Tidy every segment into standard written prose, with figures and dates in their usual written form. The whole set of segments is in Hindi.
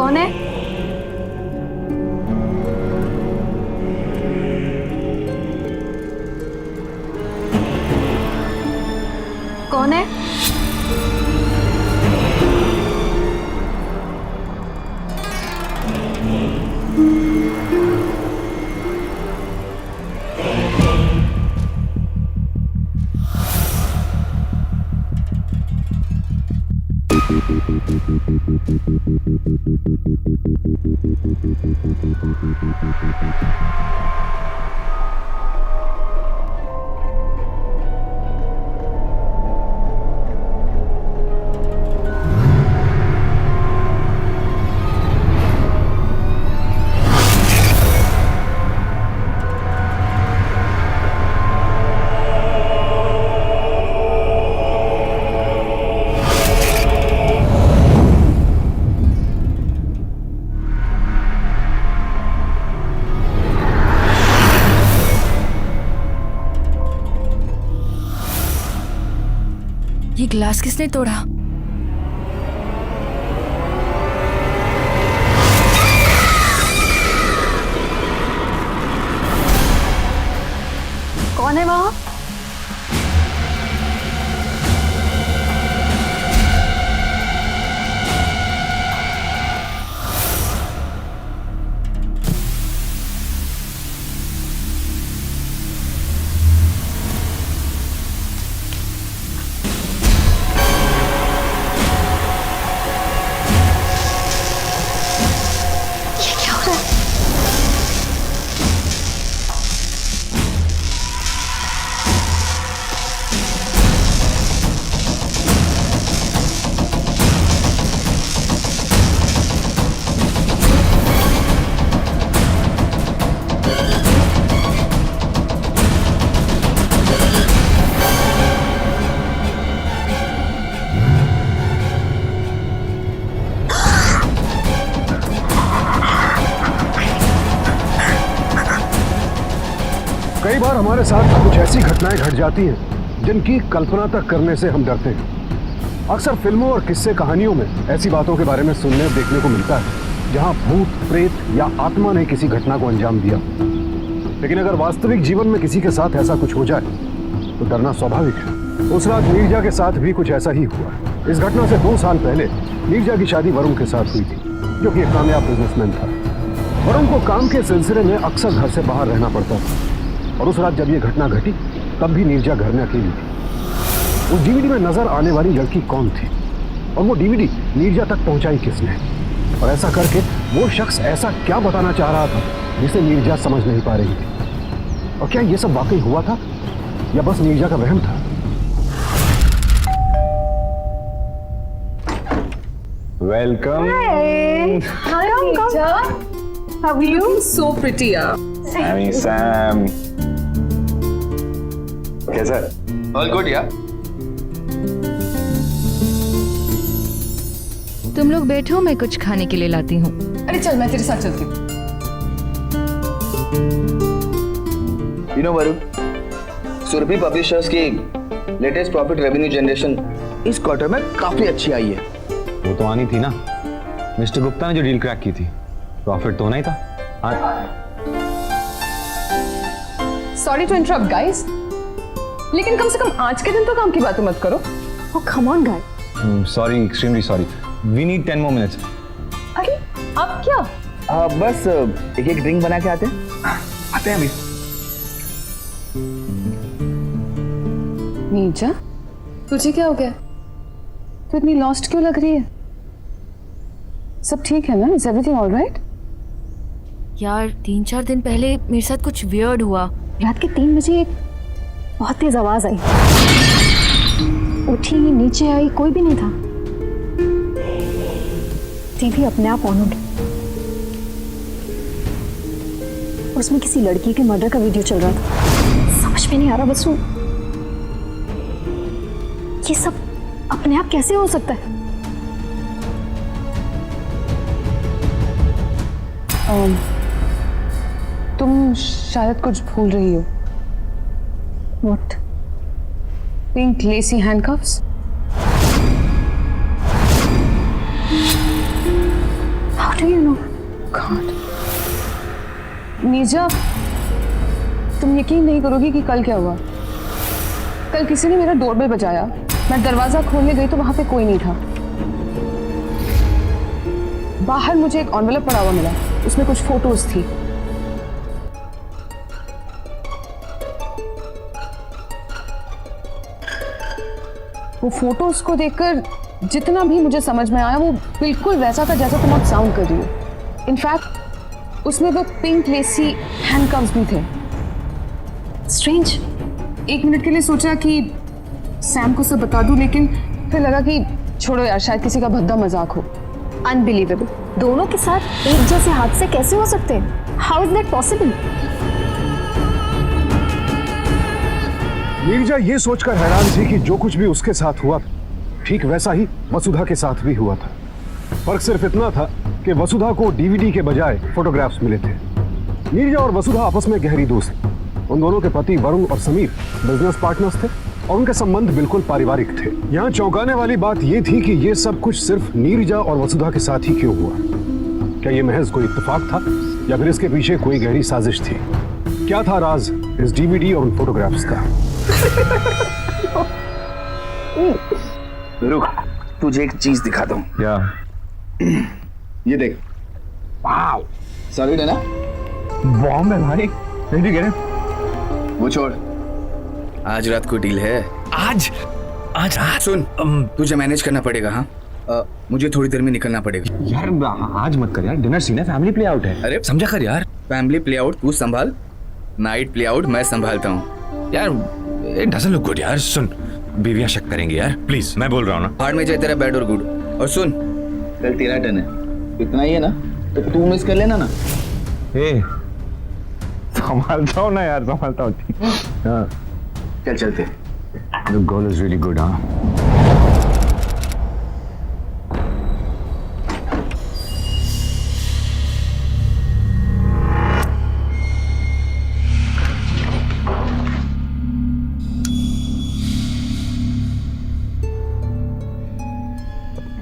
कौन है? कौन है? ये ग्लास किसने तोड़ा? कौन है वहां? कई बार हमारे साथ कुछ ऐसी घटनाएं घट जाती हैं जिनकी कल्पना तक करने से हम डरते हैं। अक्सर फिल्मों और किस्से कहानियों में ऐसी बातों के बारे में सुनने और देखने को मिलता है जहां भूत, प्रेत या आत्मा ने किसी घटना को अंजाम दिया। लेकिन अगर वास्तविक जीवन में किसी के साथ ऐसा कुछ हो जाए तो डरना स्वाभाविक है। उस रात नीरजा के साथ भी कुछ ऐसा ही हुआ। इस घटना से 2 साल पहले नीरजा की शादी वरुण के साथ हुई थी, जो कि एक कामयाब बिजनेसमैन था। वरुण को काम के सिलसिले में अक्सर घर से बाहर रहना पड़ता था और उस रात जब ये घटना घटी तब भी नीरजा घर में अकेली थी। उस डीवीडी में नजर आने वाली लड़की कौन थी और वो डीवीडी नीरजा तक पहुंचाई किसने, और ऐसा करके वो शख्स ऐसा क्या बताना चाह रहा था जिसे नीरजा समझ नहीं पा रही थी। और क्या ये सब वाकई हुआ था या बस नीरजा का वहम था? Welcome. Hi, Neerja. How are you? So pretty, Sammy Sam, कैसा है? ऑल गुड यार। तुम लोग बैठो, मैं कुछ खाने के लिए लाती हूँ। अरे चल मैं तेरे साथ चलती हूँ। You know Varun, Surabhi publishers की लेटेस्ट प्रॉफिट रेवेन्यू जनरेशन इस क्वार्टर में काफी अच्छी आई है। वो तो आनी थी ना, मिस्टर गुप्ता ने जो डील क्रैक की थी, प्रॉफिट तो होना ही था। सॉरी टू इंटरप्ट गाइस, लेकिन कम से कम आज के दिन तो काम की बातें मत करो। Oh, come on, guy. Sorry, extremely sorry. We need 10 more minutes। अरे आप क्या? बस एक एक ड्रिंक बना के आते हैं अभी। नीरजा, तुझे क्या हो गया? तू इतनी लॉस्ट क्यों लग रही है? सब ठीक है ना? Is everything all right? यार 3-4 दिन पहले मेरे साथ कुछ वियर्ड हुआ। रात के 3 बजे एक बहुत तेज आवाज आई। उठी, नीचे आई, कोई भी नहीं था। टीवी अपने आप ऑन हो गई। उसमें किसी लड़की के मर्डर का वीडियो चल रहा था। समझ में नहीं आ रहा बसु, ये सब अपने आप कैसे हो सकता है? तुम शायद कुछ भूल रही हो। What? Pink lacy handcuffs? How What do you know? God. Neerja, तुम यकीन नहीं करोगी कि कल क्या हुआ। कल किसी ने मेरा डोरबेल बजाया, मैं दरवाजा खोलने गई तो वहां पे कोई नहीं था। बाहर मुझे एक एनवेलप पड़ा हुआ मिला, उसमें कुछ फोटोज थी। वो फोटोज को देखकर जितना भी मुझे समझ में आया वो बिल्कुल वैसा था जैसा तुम अब साउंड कर रही हो। इनफैक्ट उसमें वो पिंक लेसी हैंडकफ्स भी थे। Strange. 1 मिनट के लिए सोचा कि सैम को सब बता दूं, लेकिन फिर लगा कि छोड़ो यार, शायद किसी का भद्दा मजाक हो। Unbelievable. दोनों के साथ एक जैसे हादसे कैसे हो सकते हैं? How is that possible? Neerja ये सोचकर हैरान थी कि जो कुछ भी उसके साथ हुआ ठीक वैसा ही वसुधा के साथ भी हुआ था। फर्क सिर्फ इतना था कि वसुधा को डीवीडी के बजाय फोटोग्राफ्स मिले थे। नीरजा और वसुधा आपस में गहरी दोस्त थी। उन दोनों के पति वरुण और समीर बिजनेस पार्टनर्स थे और उनके संबंध बिल्कुल पारिवारिक थे। यहाँ चौंकाने वाली बात यह थी कि ये सब कुछ सिर्फ नीरजा और वसुधा के साथ ही क्यों हुआ। क्या ये महज कोई इत्तेफाक था या फिर इसके पीछे कोई गहरी साजिश थी? क्या था राज इस डीवीडी और उन फोटोग्राफ्स का? रुक, तुझे एक चीज दिखाता हूँ। क्या? ये देख। वाव, सॉलिड है ना? बॉम्ब है भाई। नहीं कह रहे? वो छोड़, आज रात को डील है। आज आज आज सुन, तुझे मैनेज करना पड़ेगा। हाँ, मुझे थोड़ी देर में निकलना पड़ेगा। यार आज मत कर यार, डिनर सीन है, फैमिली प्ले आउट है। अरे समझा कर यार। फैमिली प्ले आउट तू संभाल, नाइट प्ले आउट मैं संभालता हूँ। यार इट डजंट लुक गुड यार। सुन, बीवियां शक करेंगे यार, प्लीज, मैं बोल रहा हूँ ना। हार्ड में जाए तेरा बैड और गुड। और सुन, कल तेरा टर्न है, इतना ही है ना, तो तू मिस कर लेना ना। ए संभालता हूँ ना यार, संभालता हूँ। हाँ, चल चलते। The goal is really good, हाँ।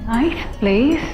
Nice place.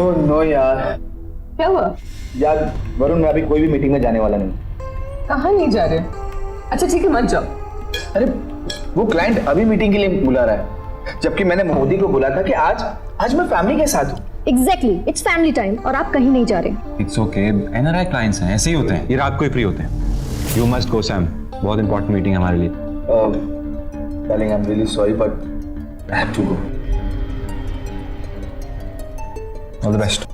ओह नो यार। क्या हुआ? यार वरुण, मैं अभी कोई भी मीटिंग में जाने वाला नहीं। कहाँ नहीं जा रहे? अच्छा ठीक है, मत जाओ। अरे वो क्लाइंट अभी मीटिंग के लिए बुला रहा है, जबकि मैंने मोदी को बोला था कि आज मैं फैमिली के साथ हूँ। Exactly. It's family time और आप कहीं नहीं जा रहे। इट्स ओके, एनआरआई क्लाइंट्स हैं, ऐसे ही होते हैं, ये रात को ही फ्री होते हैं। यू मस्ट गो सैम, बहुत इंपॉर्टेंट मीटिंग है हमारे लिए। Darling, I am really sorry but I have to go. All the best.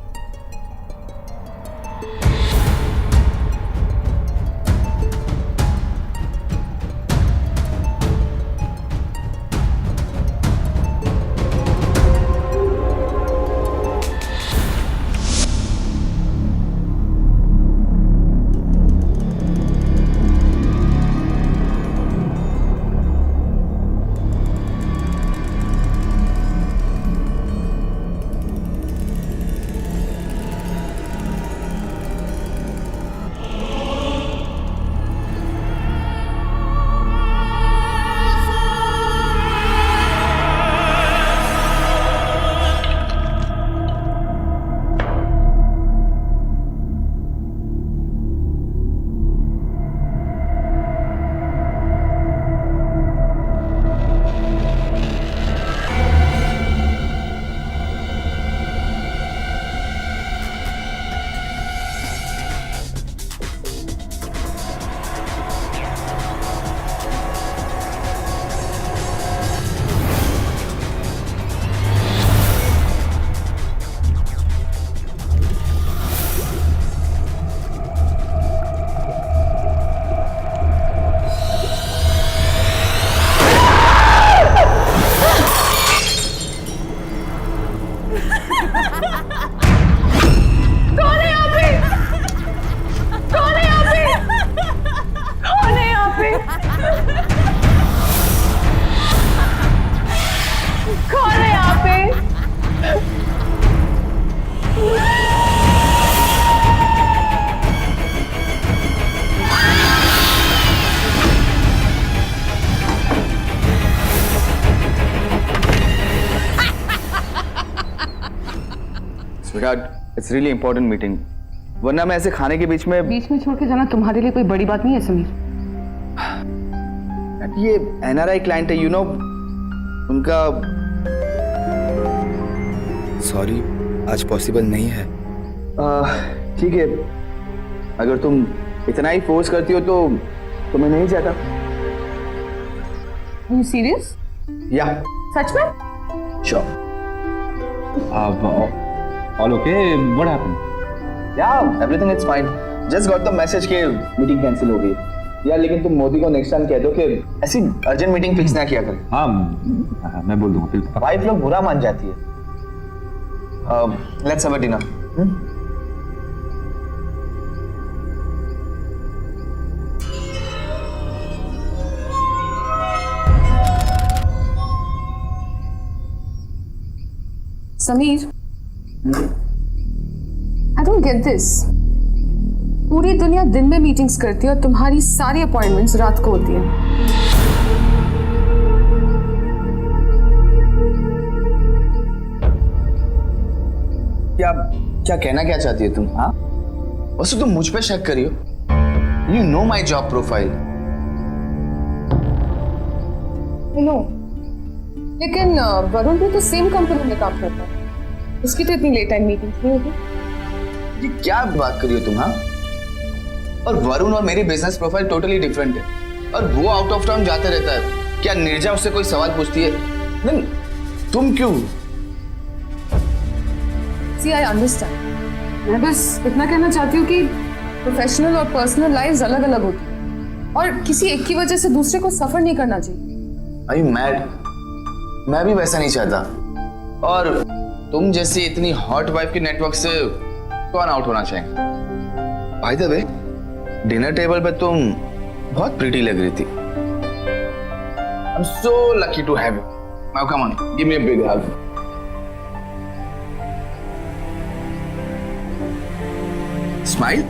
Sweetheart, it's really important meeting, वरना मैं ऐसे खाने के बीच में छोड़ के जाना तुम्हारे लिए कोई बड़ी बात नहीं है समीर। ये एनआरआई क्लाइंट है, यू नो, उनका। सॉरी, आज पॉसिबल नहीं है। ठीक है, अगर तुम इतना ही फोर्स करती हो तो मैं नहीं जाता। Are you serious? या सच में? Sure. All okay, what happened? Yeah everything is fine, just got the message कि मीटिंग कैंसिल हो गई। यार लेकिन तुम मोदी को नेक्स्ट टाइम कह दो कि ऐसी अर्जेंट मीटिंग फिक्स ना किया करें। हाँ, मैं बोल दूंगा बिल्कुल। वाइफ लोग बुरा मान जाती है। Let's have a dinner. Sameer, I don't get this. पूरी दुनिया दिन में मीटिंग्स करती है और तुम्हारी सारी अपॉइंटमेंट्स रात को होती हैं। क्या कहना क्या चाहती है तुम? हाँ, वैसे तुम मुझ पे शक करी हो। You know my job profile. No, लेकिन वरुण भी तो सेम कंपनी में काम करता है, उसकी तो इतनी लेट टाइम मीटिंग्स नहीं होती। ये क्या बात करी हो तुम? हाँ, और वरुण और मेरी बिजनेस प्रोफाइल टोटली डिफरेंट है, और वो आउट ऑफ टाउन जाते रहता है। क्या नीरजा उससे कोई सवाल पूछती है? नहीं, तुम क्यों? सी, आई अंडरस्टैंड। मैं बस इतना कहना चाहती हूँ कि प्रोफेशनल और पर्सनल लाइफ अलग अलग होती है, और किसी एक की वजह से दूसरे को सफर नहीं करना चाहिए। Are you mad? मैं भी वैसा नहीं चाहता, और तुम जैसी इतनी हॉट वाइफ के नेटवर्क से कौन आउट होना चाहेंगे? By the way, dinner table पे तुम बहुत प्रीटी लग रही थी। I'm so lucky to have you. Now come on, give me a big hug. Smile.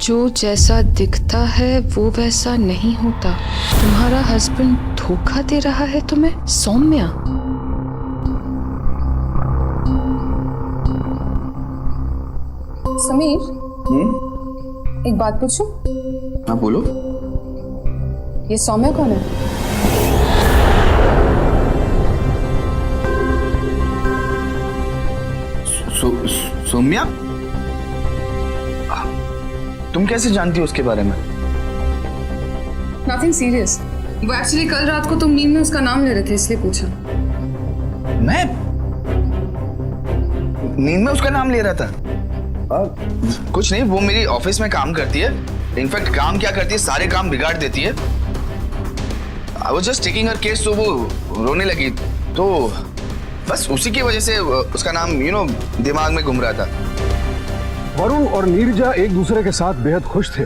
जो जैसा दिखता है वो वैसा नहीं होता। तुम्हारा हस्बैंड धोखा दे रहा है तुम्हें, सौम्या। समीर, एक बात पूछूं? हाँ बोलो। ये सौम्या कौन है? सौम्या? तुम कैसे जानती हो उसके बारे में? Nothing serious. वो एक्चुअली कल रात को तुम नींद में उसका नाम ले रहे थे, इसलिए पूछा। मैं नींद में उसका नाम ले रहा था? कुछ नहीं, वो मेरी ऑफिस में काम करती है। इनफैक्ट काम क्या करती है, सारे काम बिगाड़ देती है। I was just taking her case, तो वो रोने लगी, तो बस उसी की वजह से उसका नाम दिमाग में घूम रहा था। वरुण और नीरजा एक दूसरे के साथ बेहद खुश थे,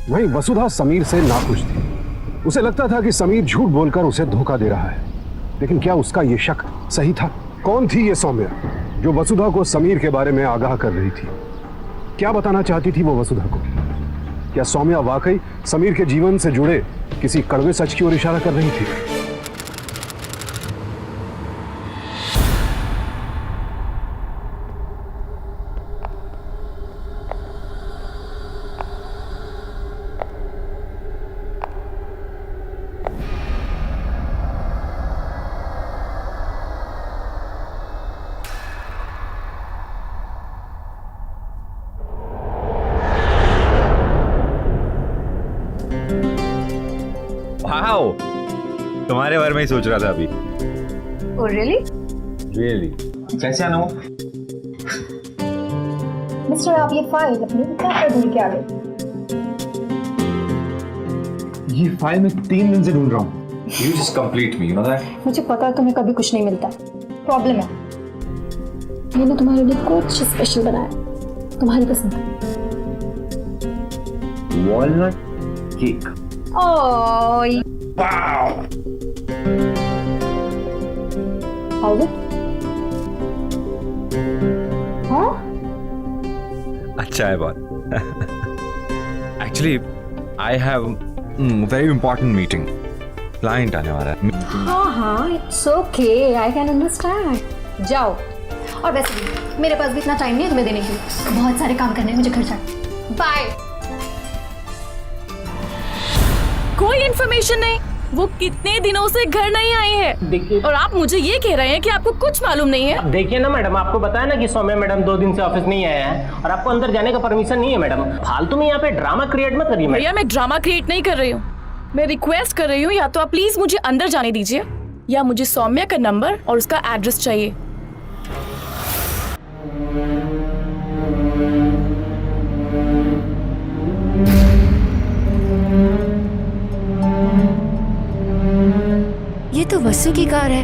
वहीं वसुधा समीर से नाखुश थी। उसे लगता था कि समीर झूठ बोलकर उसे धोखा दे रहा है, लेकिन क्या उसका यह शक सही था? कौन थी ये सौम्या जो वसुधा को समीर के बारे में आगाह कर रही थी? क्या बताना चाहती थी वो वसुधा को? क्या सौम्या वाकई समीर के जीवन से जुड़े किसी कड़वे सच की ओर इशारा कर रही थी? वाओ, तुम्हारे बारे में ही सोच रहा था अभी। Oh, really? रियली? कैसे आना हो? मिस्टर, आप ये फाइल अपनी क्या कर ढूंढ के आ गए? ये फाइल मैं 3 दिन से ढूंढ रहा हूँ। You just complete me, you know that? मुझे पता है तुम्हें कभी कुछ नहीं मिलता। प्रॉब्लम है, मैंने तुम्हारे लिए कुछ स्पेशल बनाया, तुम्हारी पसंद का। Walnut cake. ओह, Wow! खाओगे? हाँ? अच्छा है बहुत। Actually I have very important meeting, client आने वाला है। हाँ हाँ, it's okay, I can understand. जाओ। और वैसे भी मेरे पास भी इतना टाइम नहीं है तुम्हें देने के लिए, बहुत सारे काम करने हैं मुझे घर जाके। बाय। कोई इन्फॉर्मेशन नहीं, वो कितने दिनों से घर नहीं आई है। देखिए, और आप मुझे ये कह रहे हैं कि आपको कुछ मालूम नहीं है। देखिए ना मैडम, आपको बताया ना कि सौम्या मैडम 2 दिन से ऑफिस नहीं आया है और आपको अंदर जाने का परमिशन नहीं है मैडम। फालतू में यहाँ पे ड्रामा क्रिएट मत करिए मैडम। भैया मैं ड्रामा क्रिएट नहीं कर रही हूँ, मैं रिक्वेस्ट कर रही हूँ, या तो आप प्लीज मुझे अंदर जाने दीजिए या मुझे सौम्या का नंबर और उसका एड्रेस चाहिए। ये तो वसु की कार है।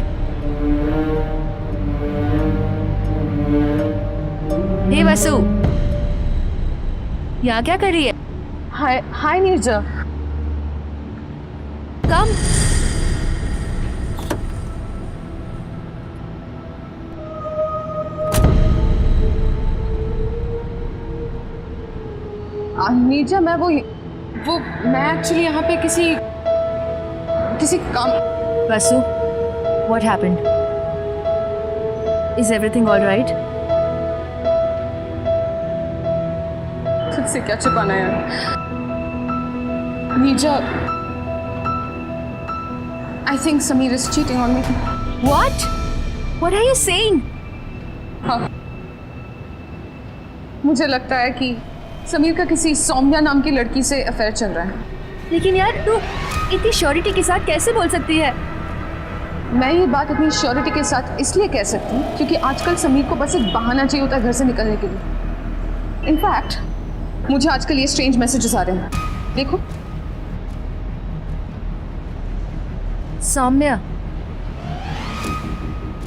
हे वसु, यहाँ क्या कर रही है? हाय हाय नीरजा। कम। नीरजा, मैं मैं एक्चुअली यहाँ पे किसी काम। वसु, what happened? Is everything all right? खुद से क्या छिपाना है यार। Neerja, I think Sameer is cheating on me. What? What are you saying? हाँ, मुझे लगता है कि समीर का किसी सौम्या नाम की लड़की से अफेयर चल रहा है। लेकिन यार तू इतनी श्योरिटी के साथ कैसे बोल सकती है? मैं ये बात इतनी श्योरिटी के साथ इसलिए कह सकती हूँ क्योंकि आजकल समीर को बस एक बहाना चाहिए होता है घर से निकलने के लिए। इनफैक्ट मुझे आजकल ये स्ट्रेंज मैसेजेस आ रहे हैं, देखो। सौम्या,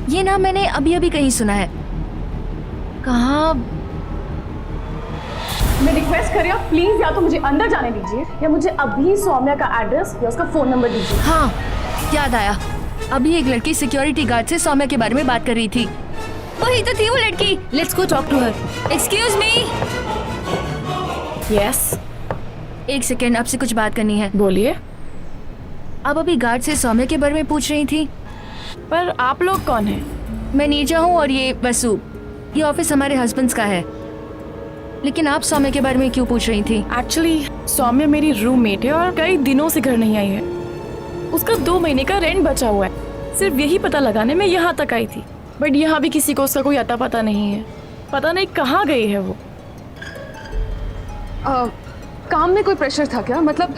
ये नाम मैंने अभी अभी कहीं सुना है। कहाँ? मैं रिक्वेस्ट कर रही हूँ, प्लीज या तो मुझे अंदर जाने दीजिए या मुझे अभी सौम्या का एड्रेस या उसका फोन नंबर दीजिए। हाँ, याद आया, अभी एक लड़की सिक्योरिटी गार्ड से सौम्या के बारे में बात कर रही थी। वही तो थी वो लड़की। Let's go talk to her. Excuse me. Yes, एक सेकेंड, आपसे कुछ बात करनी है। बोलिए। आप अभी गार्ड से सौम्या के बारे में पूछ रही थी, पर आप लोग कौन हैं? मैं नीरजा हूँ और ये वसु। ये ऑफिस हमारे हस्बैंड्स का है। लेकिन आप सौम्या के बारे में क्यों पूछ रही थी? एक्चुअली सौम्या मेरी रूममेट है और कई दिनों से घर नहीं आई है। उसका 2 महीने का रेंट बचा हुआ है। सिर्फ यही पता लगाने में यहाँ तक आई थी, बट यहाँ भी किसी को उसका कोई अता पता नहीं है। पता नहीं कहाँ गई है वो। काम में कोई प्रेशर था क्या? मतलब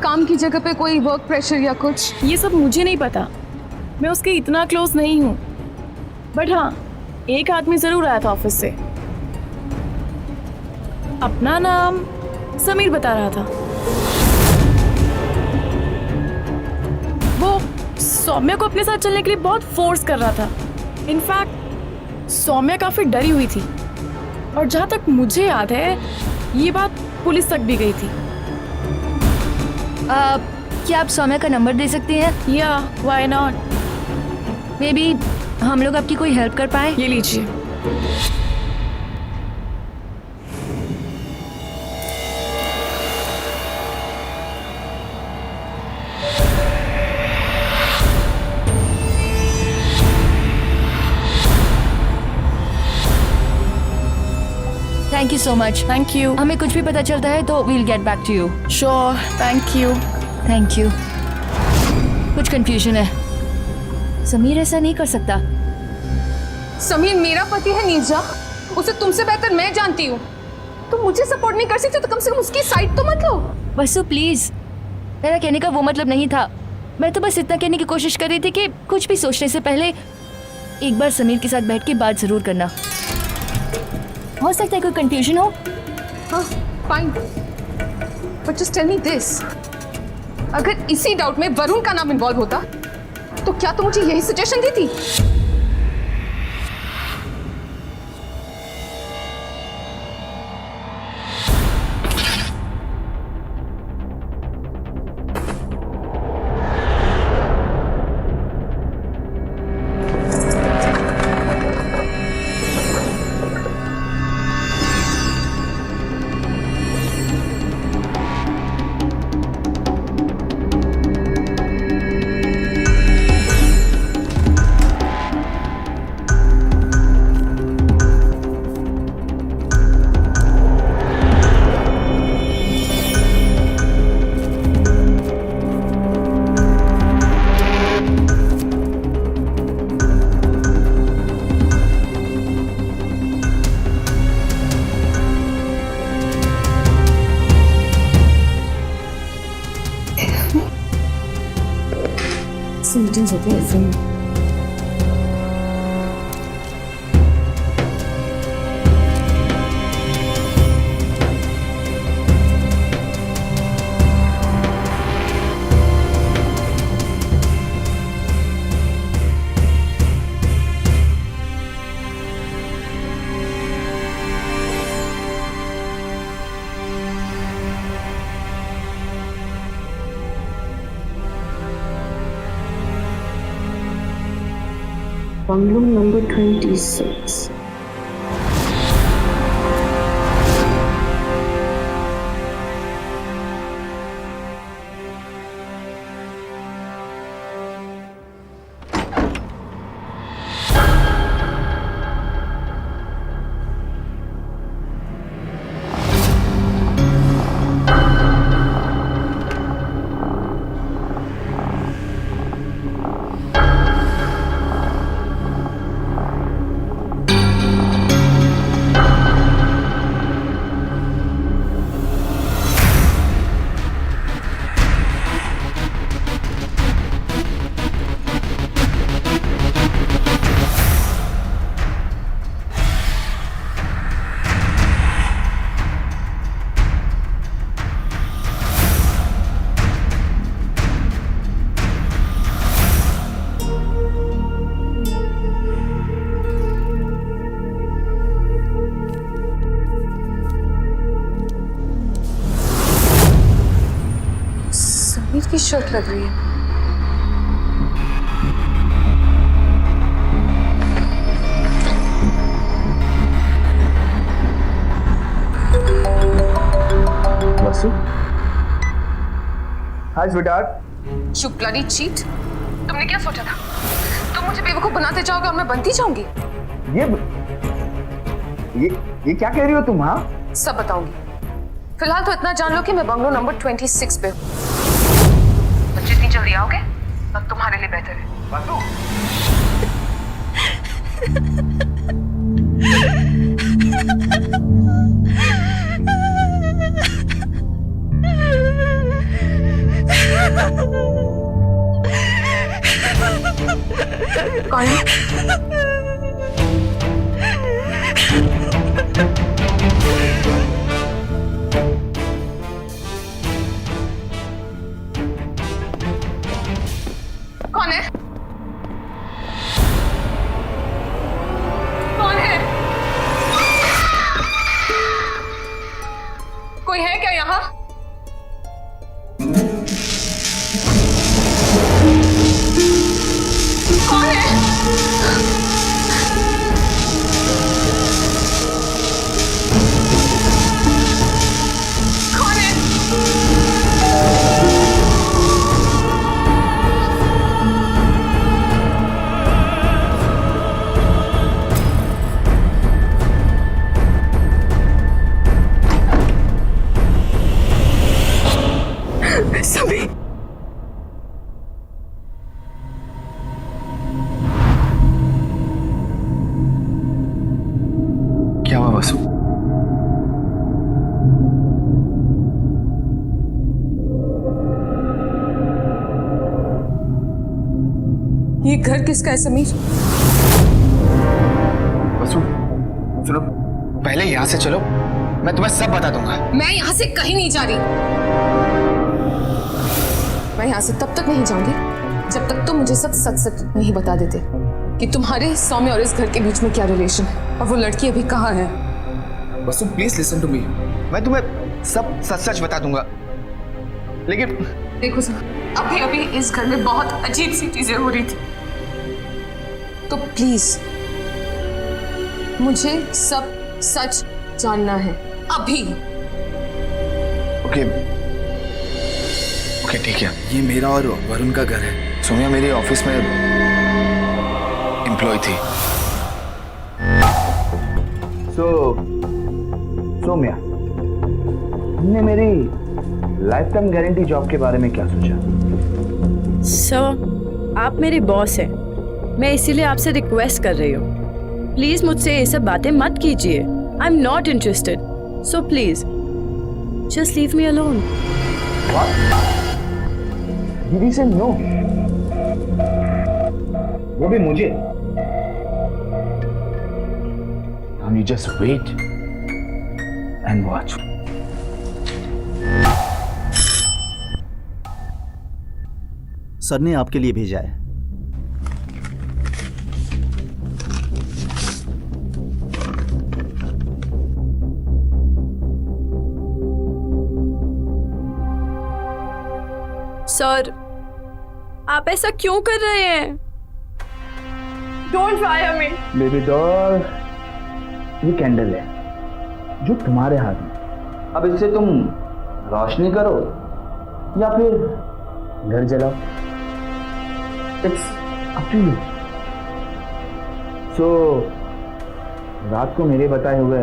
काम की जगह पे कोई वर्क प्रेशर या कुछ? ये सब मुझे नहीं पता, मैं उसके इतना क्लोज नहीं हूँ। बट हाँ, एक आदमी जरूर आया था ऑफिस से। अपना नाम समीर बता रहा था। वो सौम्या को अपने साथ चलने के लिए बहुत फोर्स कर रहा था। इनफैक्ट सौम्या काफी डरी हुई थी और जहाँ तक मुझे याद है ये बात पुलिस तक भी गई थी। क्या आप सौम्या का नंबर दे सकती हैं? या व्हाई नॉट? मे बी हम लोग आपकी कोई हेल्प कर पाए। ये लीजिए। Thank you so much. Thank you. हमें कुछ भी पता चलता है तो we'll get back to you. Sure, thank you. Thank you. कुछ कंफ्यूजन है, समीर ऐसा नहीं कर सकता। समीर मेरा पति है नीरजा, उसे तुमसे बेहतर मैं जानती हूँ। तुम मुझे सपोर्ट नहीं कर सकती तो कम से कम उसकी साइड तो मत लो। वसु प्लीज, मेरा कहने का वो मतलब नहीं था। मैं तो बस इतना कहने की कोशिश कर रही थी कि कुछ भी सोचने से पहले एक बार समीर के साथ बैठ के बात जरूर करना। हो सकता है कोई कंफ्यूजन हो। हाँ, fine, but just tell me this, अगर इसी डाउट में वरुण का नाम इन्वॉल्व होता तो क्या तुम मुझे यही सजेशन देती? ऐसी मीटिंग्स होती है ऐसे में। Bungalow number 26। समीर की शर्ट लग रही है। वसु, हाय स्वीटहार्ट। You bloody cheat. तुमने क्या सोचा था? तुम मुझे बेवकूफ बनाते जाओगे और मैं बनती जाऊंगी? ये क्या कह रही हो तुम? हाँ, सब बताऊंगी। फिलहाल तो इतना जान लो कि मैं बंगलो नंबर 26 पे हूँ। तो जितनी जल्दी आओगे तब तुम्हारे लिए बेहतर है। वसु, कौन है? कौन है? कौन है? कोई है क्या यहाँ? कौन है? कौन है? सभी क्या हुआ वसु? ये घर किसका है समीर? वसु, सुनो, पहले यहाँ से चलो, मैं तुम्हें सब बता दूंगा। मैं यहाँ से कहीं नहीं जा रही। मैं यहाँ से तब तक नहीं जाऊंगी जब तक तुम मुझे सब सच सच नहीं बता देते कि तुम्हारे सौम्य और इस घर के बीच में क्या रिलेशन है और वो लड़की अभी कहाँ है। वसु प्लीज लिसन टू मी, मैं तुम्हें सब सच सच बता दूंगा। लेकिन देखो सर, अभी अभी इस घर में बहुत अजीब सी चीजें हो रही थी, तो प्लीज मुझे सब सच जानना है अभी। ओके ठीक है। ये मेरा और वरुण का घर है। सोम्या मेरी ऑफिस में एम्प्लॉय थी। सोम्या, तुमने मेरी लाइफ टाइम गारंटी जॉब के बारे में क्या सोचा? सर, आप मेरे बॉस हैं, मैं इसीलिए आपसे रिक्वेस्ट कर रही हूँ, प्लीज मुझसे ये सब बातें मत कीजिए। I am not interested, so please just leave me alone. Did he say no? वो भी मुझे। Now you just wait and watch. Sir ने आपके लिए भेजा है। सर, आप ऐसा क्यों कर रहे हैं? Don't fire me. Baby doll, ये कैंडल है जो तुम्हारे हाथ में। अब इससे तुम रोशनी करो या फिर घर जलाओ, it's up to you. So रात को मेरे बताए हुए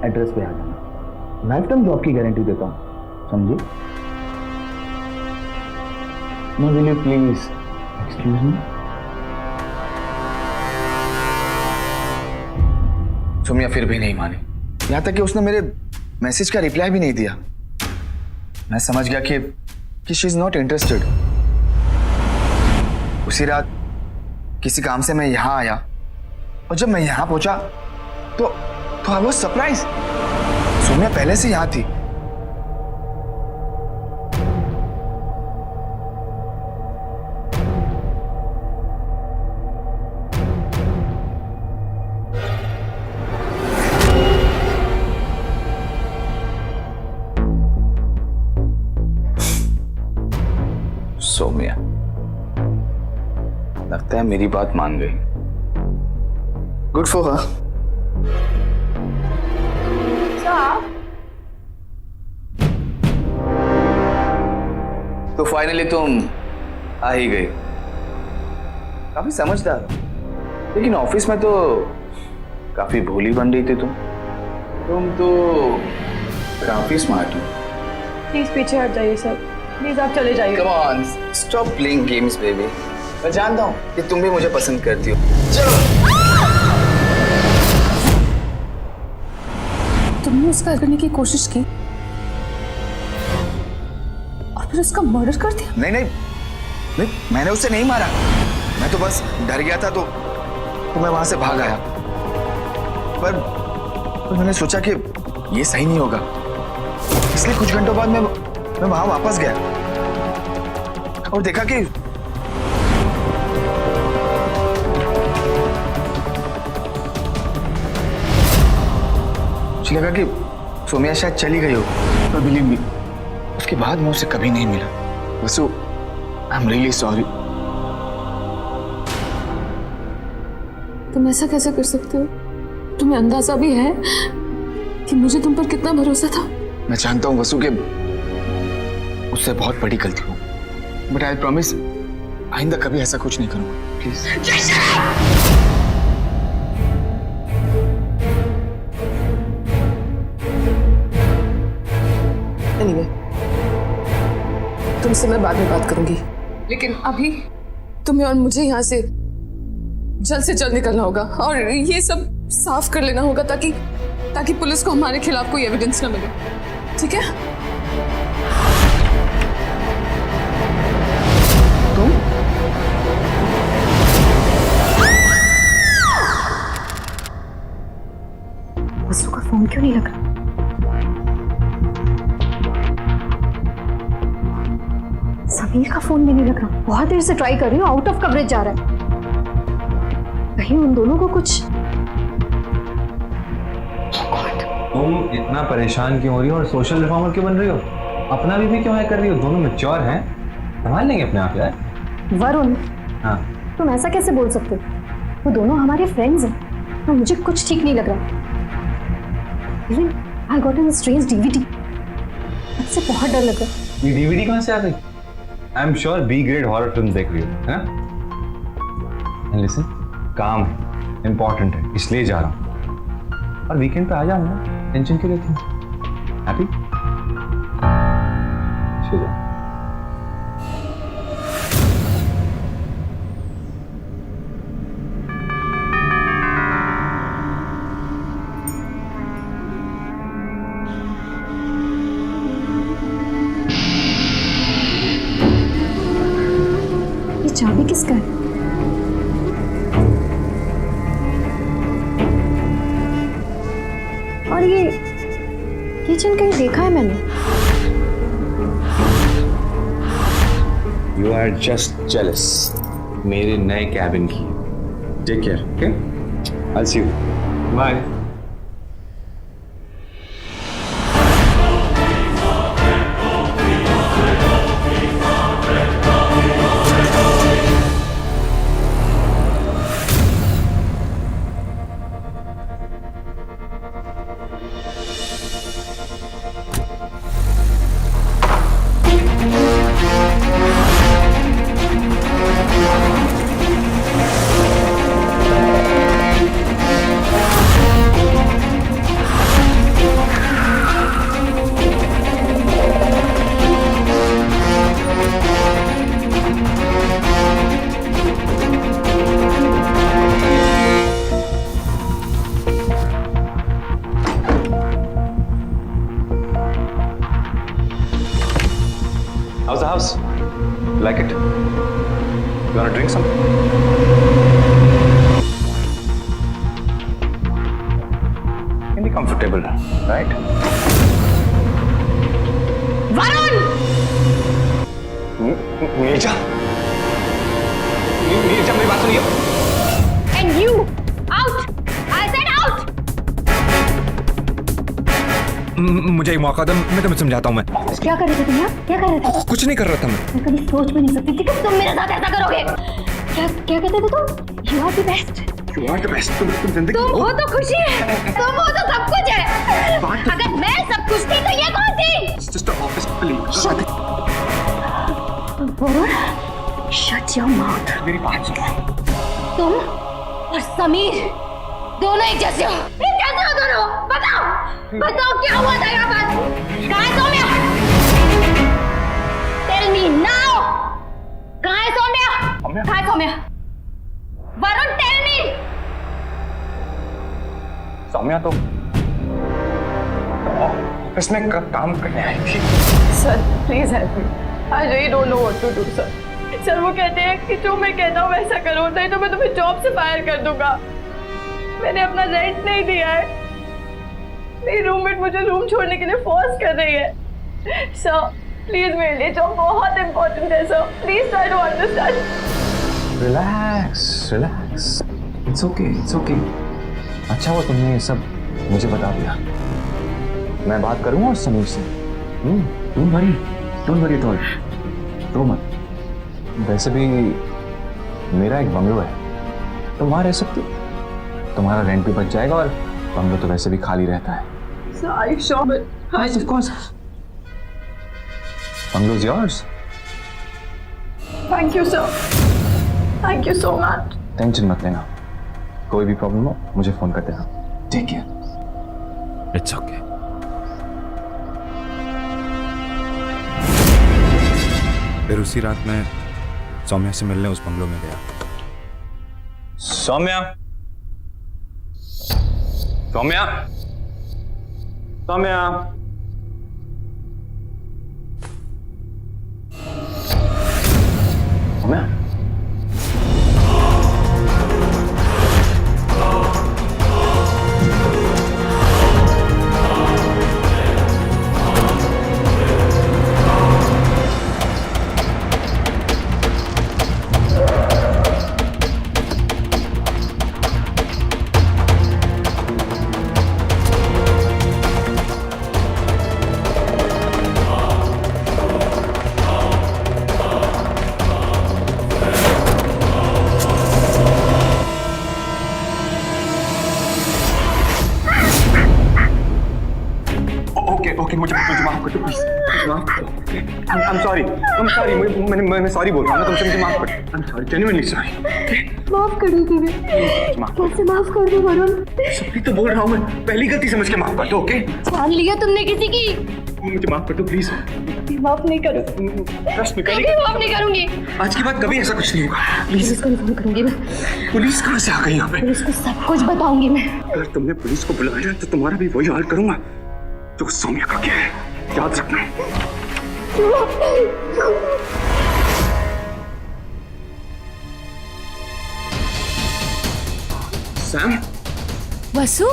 एड्रेस पे आ जाना। लाइफ टाइम जॉब की गारंटी देता हूँ, समझे? No, will you please excuse me? सोमिया फिर भी नहीं मानी, यहां तक कि उसने मेरे मैसेज का रिप्लाई भी नहीं दिया। मैं समझ गया कि शी इज नॉट इंटरेस्टेड। उसी रात किसी काम से मैं यहां आया और जब मैं यहां पहुंचा तो आई वाज सरप्राइज। सोमिया पहले से यहां थी। सोमिया, लगता है मेरी बात मान गई। Good for her. तो फाइनली तुम आ ही गई। काफी समझदार, लेकिन ऑफिस में तो काफी भोली बन रही थी तुम तो काफी स्मार्ट हो। प्लीज पीछे हट जाइए सर, प्लीज आप चले जाइए। Come on, stop playing games, baby. मैं जानता हूँ कि तुम भी मुझे पसंद करती हो। चलो। तुमने उसका करने की कोशिश की और फिर उसका मर्डर कर दिया? नहीं, मैंने उसे नहीं मारा। मैं तो बस डर गया था तो मैं वहां से भाग आया। पर मैंने सोचा कि ये सही नहीं होगा, इसलिए कुछ घंटों बाद मैं वहां वापस गया और देखा कि मुझे लगा कि सोमिया शायद चली गई हो, पर बिलीव मी, उसके बाद मैं उसे कभी नहीं मिला। वसु, आई एम रियली सॉरी। तुम ऐसा कैसे कर सकते हो? तुम्हें अंदाजा भी है कि मुझे तुम पर कितना भरोसा था? मैं जानता हूँ वसु के उससे बहुत बड़ी गलती हो, बट आई प्रॉमिस आइंदा कभी ऐसा कुछ नहीं करूंगा, प्लीज। Anyway, तुमसे मैं बाद में बात करूंगी, लेकिन अभी तुम्हें और मुझे यहाँ से जल्द निकलना होगा और ये सब साफ कर लेना होगा ताकि पुलिस को हमारे खिलाफ कोई एविडेंस ना मिले, ठीक है? वसु का फोन क्यों नहीं लग रहा? समीर का फोन भी नहीं लग रहा। बहुत देर से ट्राई कर रही हूँ, आउट ऑफ कवरेज जा रहा है। कहीं उन दोनों को कुछ। तुम इतना परेशान क्यों हो रही हो और सोशल रिफॉर्मर क्यों बन रही हो? अपना भी क्यों है कर रही हो? दोनों मैच्योर हैं, संभाल लेंगे अपने आप यार। वरुण, हाँ, तुम ऐसा कैसे बोल सकते हो? वो दोनों हमारे फ्रेंड्स हैं और मुझे कुछ ठीक नहीं लग रहा। Even I got a strange DVD. मुझसे बहुत डर लग रहा। ये डीवीडी कहाँ से आ गई? I am sure be grade horror film देख रही हो, है ना? एंड लिसन, काम है, इम्पोर्टेंट है, इसलिए जा रहा हूँ। और वीकेंड पे आ जाऊंगा, टेंशन क्यों लेती हूँ? हैप्पी? चलो। ये चाबी किसका है? किचन कहीं देखा है मैंने। यू आर जस्ट जेलस मेरे नए कैबिन की। Take care, okay? I see you, bye. How's the house? Like it? You wanna drink something? Can be comfortable, right? Varun! Neerja, Neerja मेरी बात सुनिए। And you out! I said out! मुझे एक मौका दो, मैं तुम्हें समझाता हूँ। मैं क्या कर रहे थे तुम यहाँ? क्या कर रहे थे? कुछ नहीं कर रहा था। मैं कभी सोच भी नहीं सकती थी कि तुम मेरे साथ ऐसा करोगे। क्या कहते थे तुम? You are the best. You are the best. तुम जिंदगी तुम हो तो खुशी है, तुम हो तो सब कुछ है। अगर मैं सब कुछ थी तो ये कौन थी? Just an office colleague. Varun, shut your mouth. मेरी बात सुनो। तुम और समीर दोनों एक जैसे हो। ये कैसे हो दोनों? बताओ क्या हुआ था यहाँ पर? कहाँ है सौम्या? Tell me now. कहाँ है सौम्या? कहाँ है सौम्या? Varun, tell me. सौम्या तो ऑफिस में काम करने आई थी। Sir please help me, I really don't know what to do sir. Sir वो कहते हैं कि जो मैं कहता हूँ वैसा करो, नहीं तो मैं तुम्हें जॉब से फायर कर दूंगा। मैंने अपना रेंट नहीं दिया है, मेरी रूममेट मुझे रूम छोड़ने के लिए फोर्स कर रही है। सर प्लीज मेरे लिए जॉब बहुत इंपॉर्टेंट है sir, please try to understand. Relax relax, it's okay it's okay. अच्छा वो तुमने ये सब मुझे बता दिया, मैं बात करूंगा उस समीर से। डोंट वरी एट ऑल, रो मत। वैसे भी मेरा एक बंगलो है, तुम वहां रह सकती हो, तुम्हारा रेंट भी बच जाएगा और बंगलो तो वैसे भी खाली रहता है। Sir I am sure, Yes, of course. Bungalow is yours. Thank you sir, thank you so much. Tension मत लेना, कोई भी प्रॉब्लम हो मुझे फोन कर देना। Take care. It's okay. फिर उसी रात में सौम्या से मिलने उस बंगलो में गया। सौम्या, सौम्या, सौम्या, सौम्या। ओके मुझे माफ कर दो प्लीज, आई एम सॉरी, मैं सॉरी बोल रहा हूँ ना तुमसे, मुझे माफ कर दो। I am sorry, genuinely sorry. माफ कर दो तुम्हें, कैसे माफ कर दो वरुण? सॉरी तो बोल रहा हूँ मैं, पहली गलती समझ के माफ कर दो। ओके, जान लिया तुमने किसी की? मुझे माफ कर दो प्लीज। माफ नहीं करो, ट्रस्ट मी, कभी माफ नहीं करूंगी। आज के बाद कभी ऐसा कुछ नहीं होगा प्लीज। पुलिस को इन्फॉर्म करूंगी मैं। पुलिस कहाँ से आ गई यहाँ पे? पुलिस को सब कुछ बताऊंगी मैं। अगर तुमने पुलिस को बुलाया तो तुम्हारा भी वही हाल करूंगा जो सौम्या का किया है, याद रखना। सैम, वसु,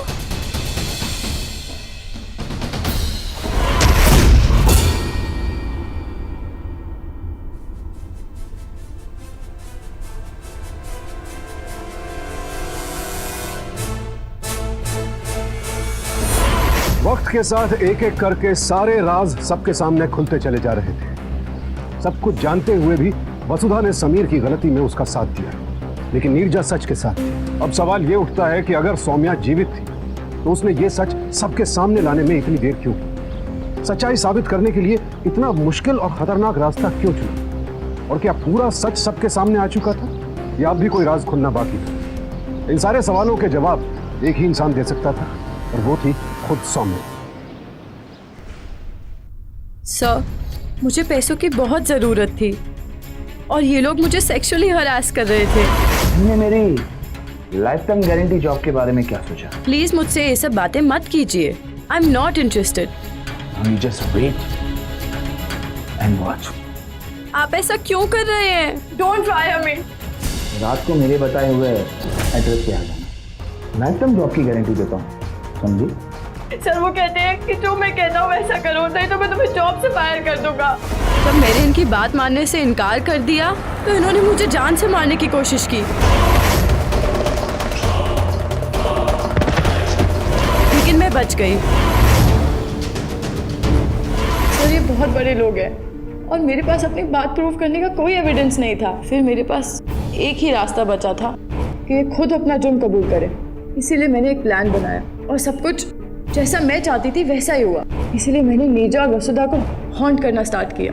के साथ एक एक करके सारे राज सबके सामने खुलते चले जा रहे थे। सब कुछ जानते हुए भी वसुधा ने समीर की गलती में उसका साथ दिया, लेकिन नीरजा सच के साथ थी। अब सवाल ये उठता है कि अगर सौम्या जीवित थी तो उसने ये सच सबके सामने लाने में इतनी देर क्यों की? सच्चाई साबित करने के लिए इतना मुश्किल और खतरनाक रास्ता क्यों चुना? और क्या पूरा सच सबके सामने आ चुका था या अब भी कोई राज खुलना बाकी था? इन सारे सवालों के जवाब एक ही इंसान दे सकता था और वो थी खुद सौम्या। सर, मुझे पैसों की बहुत ज़रूरत थी और ये लोग मुझे सेक्सुअली हरास कर रहे थे। तुमने मेरी लाइफ टाइम गारंटी जॉब के बारे में क्या सोचा? प्लीज मुझसे ये सब बातें मत कीजिए। I am not interested. You just wait and watch. आप ऐसा क्यों कर रहे हैं? Don't fire me. रात को मेरे बताए हुए एड्रेस पे आ जाना। लाइफ टाइम जॉब की गारंटी देता हूँ, समझी? सर वो कहते हैं कि जो मैं कहता हूँ वैसा करो, नहीं तो मैं तुम्हें जॉब से फायर कर दूंगा। जब मैंने इनकी बात मानने से इनकार कर दिया तो इन्होंने मुझे जान से मारने की कोशिश की, लेकिन मैं बच गई। सर ये बहुत बड़े लोग हैं और मेरे पास अपनी बात प्रूव करने का कोई एविडेंस नहीं था। फिर मेरे पास एक ही रास्ता बचा था कि ये खुद अपना जुर्म कबूल करे। इसीलिए मैंने एक प्लान बनाया और सब कुछ जैसा मैं चाहती थी वैसा ही हुआ। इसीलिए मैंने नीरजा और वसुधा को हॉन्ट करना स्टार्ट किया।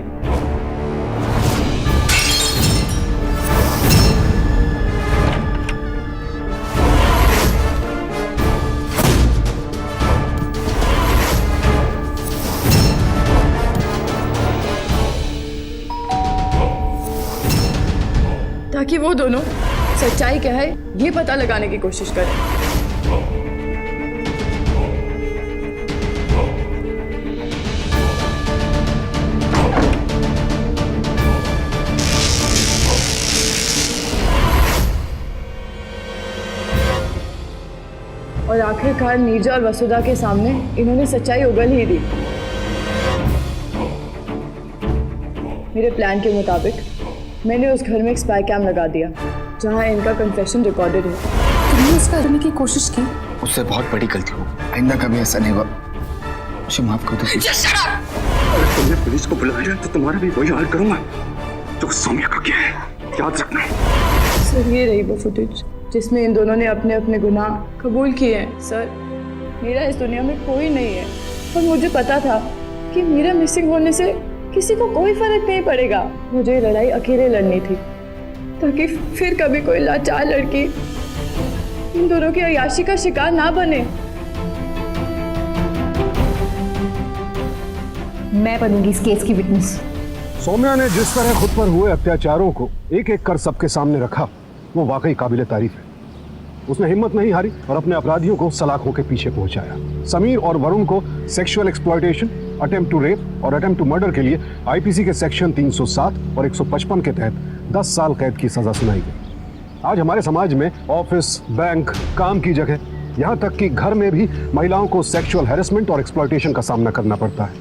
ताकि वो दोनों सच्चाई क्या है ये पता लगाने की कोशिश करें। और आखिरकार नीरजा और वसुधा के सामने इन्होंने सच्चाई उगल ही दी। मेरे प्लान के मुताबिक मैंने उस घर में एक स्पाई कैम लगा दिया जहां इनका कन्फेशन रिकॉर्डेड है। तुमने इसका करने की कोशिश की? उससे बहुत बड़ी गलती हो, आइंदा कभी ऐसा नहीं हुआ। मुझे माफ कर दो। अगर तुमने पुलिस को बुलाया तो तुम्हारा भी वही हाल करूंगा जो सौम्या का किया है, याद रखना। सर ये रही वो फुटेज जिसमें इन दोनों ने अपने अपने गुनाह कबूल किए हैं। सर मेरा इस दुनिया में कोई नहीं है और मुझे पता था कि मेरा मिसिंग होने से किसी को कोई फर्क नहीं पड़ेगा। मुझे लड़ाई अकेले लड़नी थी ताकि फिर कभी कोई लाचार लड़की इन दोनों की अय्याशी का शिकार ना बने। मैं बनूंगी इस केस की विटनेस। सौम्या ने जिस तरह खुद पर हुए अत्याचारों को एक एक कर सबके सामने रखा वो वाकई काबिले तारीफ है। उसने हिम्मत नहीं हारी और अपने अपराधियों को सलाखों के पीछे पहुंचाया। समीर और वरुण को sexual exploitation, attempt to rape और अटेम्प्ट टू मर्डर के लिए आईपीसी के सेक्शन 307 और 155 के तहत 10 साल कैद की सजा सुनाई गई। आज हमारे समाज में ऑफिस, बैंक, काम की जगह, यहाँ तक कि घर में भी महिलाओं को सेक्सुअल हैरेसमेंट और एक्सप्लॉयटेशन का सामना करना पड़ता है।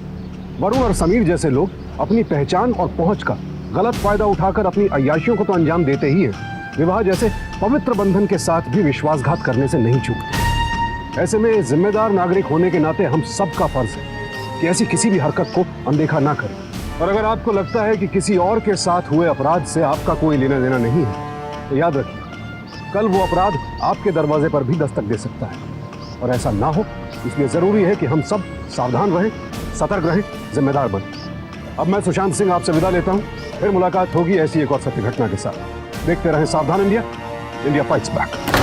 वरुण और समीर जैसे लोग अपनी पहचान और पहुंच का गलत फायदा उठाकर अपनी अय्याशियों को तो अंजाम देते ही हैं, विवाह जैसे पवित्र बंधन के साथ भी विश्वासघात करने से नहीं चूकते। ऐसे में जिम्मेदार नागरिक होने के नाते हम सबका फर्ज है कि ऐसी किसी भी हरकत को अनदेखा ना करें। और अगर आपको लगता है कि किसी और के साथ हुए अपराध से आपका कोई लेना देना नहीं है तो याद रखिए कल वो अपराध आपके दरवाजे पर भी दस्तक दे सकता है और ऐसा ना हो इसलिए जरूरी है कि हम सब सावधान रहें, सतर्क रहें, जिम्मेदार बनें। अब मैं सुशांत सिंह आपसे विदा लेता हूं। फिर मुलाकात होगी ऐसी एक और सत्य घटना के साथ। देखते रहें सावधान इंडिया, इंडिया फाइट्स बैक।